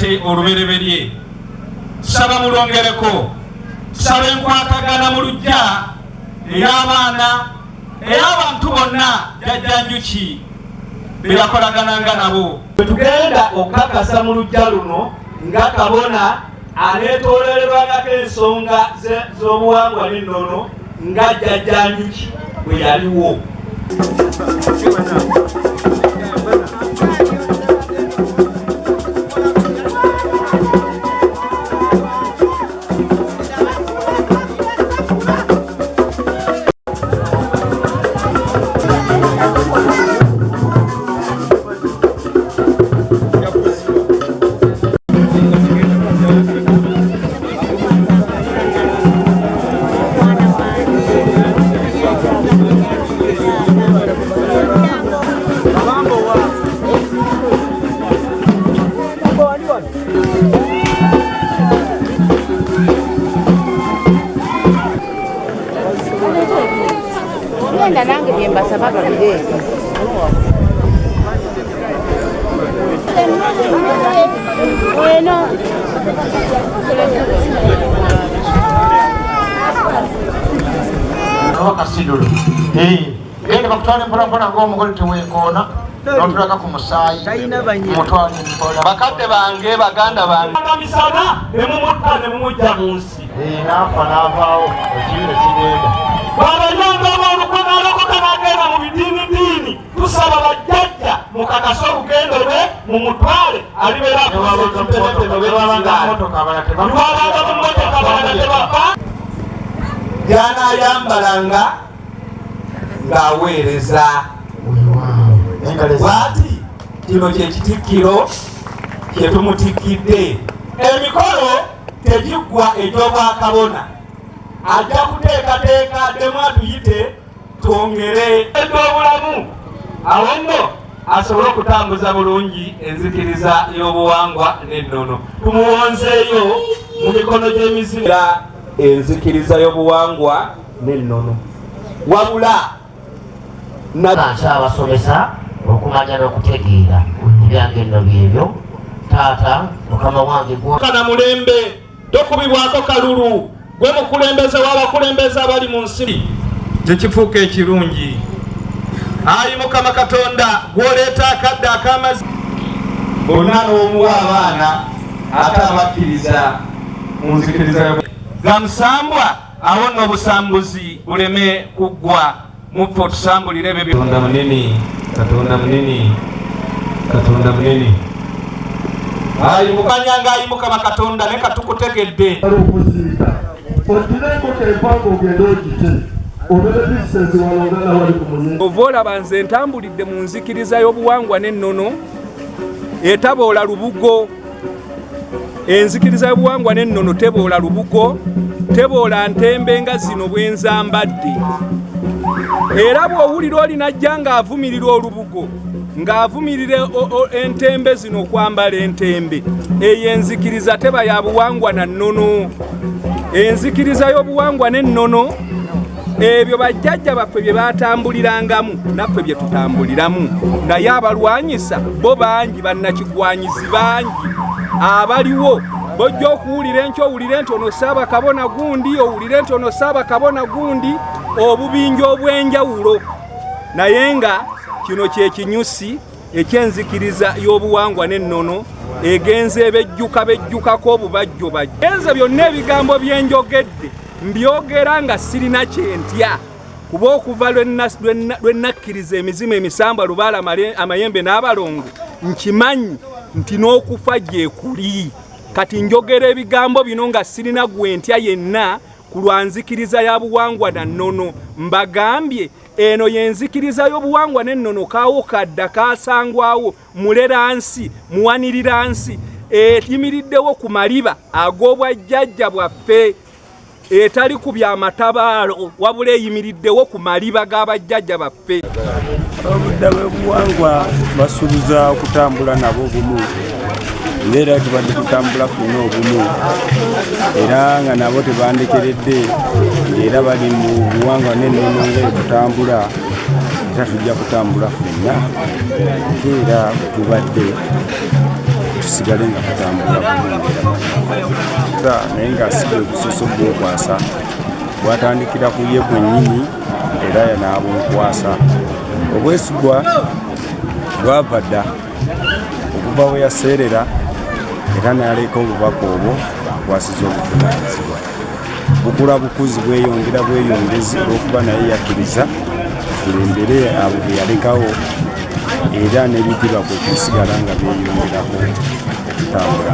ate olubereberye tusaba mulongereko tusaba enkwatagana mu lujja ey'abaana ey'abantu bonna jjajjanjuki be yakolagananga nabo. Bwe tugenda okukakasa mu lujja luno nga kabona aneetoolererwangako ensonga z'obuwangwa n'ennono nga jjajjanjuki bwe yaliwo. Genda bakutwale mpolampola ng'omugole teweekoona n'otulaga ku musaayi mutwale mpola. Bakadde bange baganda bange misana ne mumutta ne mumujja mu nsi naafa n'avaawo ekibiina kigenda bw'abayonga b'olukwe n'alokoka n'agenda mu bidiinidiini tusaba bajjajja mukakase olugendo lwe mumutwale alibeera motoka abala tebava gy'anaayambalanga ng'aweereza bw'ati kino kyekitikkiro kye tumutikkidde. Emikolo tegiggwa egy'obwakabona ajja kuteekateeka ddemu atuyite twongere eby'obulamu awo nno asobole okutambuza bulungi enzikiriza y'obuwangwa n'ennono. Tumuwonzeeyo mu mikono gy'emizimu enzikiriza y'obuwangwa n'ennono wabula nakyabasomesa okumanya n'okutegeera ebyange nno byebyo. Taata mukama wange kana mulembe tokubibwako kalulu gwe mukulembeze w'abakulembeze abali mu nsi tekifuuka ekirungi. Ayi Mukama Katonda gw'oleeta akadde ak'amazima bonna n'omuwa abaana ate abakkiriza mu nzikiriza ga musambwa awo nno obusambuzi buleme kuggwa muffe otusambulire ebyo. Katonda munene, Katonda munene, Katonda munene. Ayi mukanyanga ayi Mukama Katonda ne katukutegedde. Ovola banze ntambulidde mu nzikiriza y'obuwangwa n'ennono etaboola lubugo. Enzikiriza y'obuwangwa n'ennono teboola lubugo, teboola ntembe nga zino bwe nzambadde. Era bw'owulira olinajja ng'avumirira olubugo ng'avumirira entembe zino okwambala entembe, eyo enzikiriza teba ya buwangwa na nnono. Enzikiriza y'obuwangwa n'ennono ebyo bajjajja baffe bye batambulirangamu naffe bye tutambuliramu, naye abalwanyisa bo bangi, bannakigwanyizi bangi abaliwo. Bojja okuwulira enkyo owulire nti ono Ssaabakabona gundi, owulire nti ono Ssaabakabona gundi, obubinja obw'enjawulo. Naye nga kino kyekinyusi ekyenzikiriza y'obuwangwa n'ennono egenze bejjukako obubajjobajjo. Enze byonna ebigambo byenjogedde mbyogera nga sirina kyentya, kuba okuva lwe nakkiriza emizimu emisambwa Lubaala amayembe n'abalongo nkimanyi nti n'okufa gye kuli. Kati njogera ebigambo bino nga sirina gwentya yenna ku lwanzikiriza ya buwangwa na nnono. Mbagambye eno yenzikiriza y'obuwangwa n'ennono kaawo kadda kaasangwawo muleransi muwaniriransi eyimiriddewo ku maliba ag'obwajjajja bwaffe etali ku byamatabaalo wabula eyimiriddewo ku maliba g'abajjajja baffe. Obudde bw'obuwangwa basuubiza okutambula nabo obumu, era tubadde tutambula kuno obumu, era nga nabo tebandekeredde, era bali mu buwangwa n'ennono ng'ekutambula, era tujja kutambula ffenna era tubadde tusigale nga tutambula naye ng'asiga obusoso bw'okwasa bwatandikira ku ye gwennyini era n'abunkwasa. Obwesigwa bwava dda okuva bwe yaseerera era n'aleka obubaka obwo bwasiza obuvunaanyizibwa. Bukula bukuzi bweyongera bweyongezi olw'okuba naye yakkiriza kulembere abo bwe yalekawo era n'ebitiibwa kwe kusigala nga byeyongerako okutambula.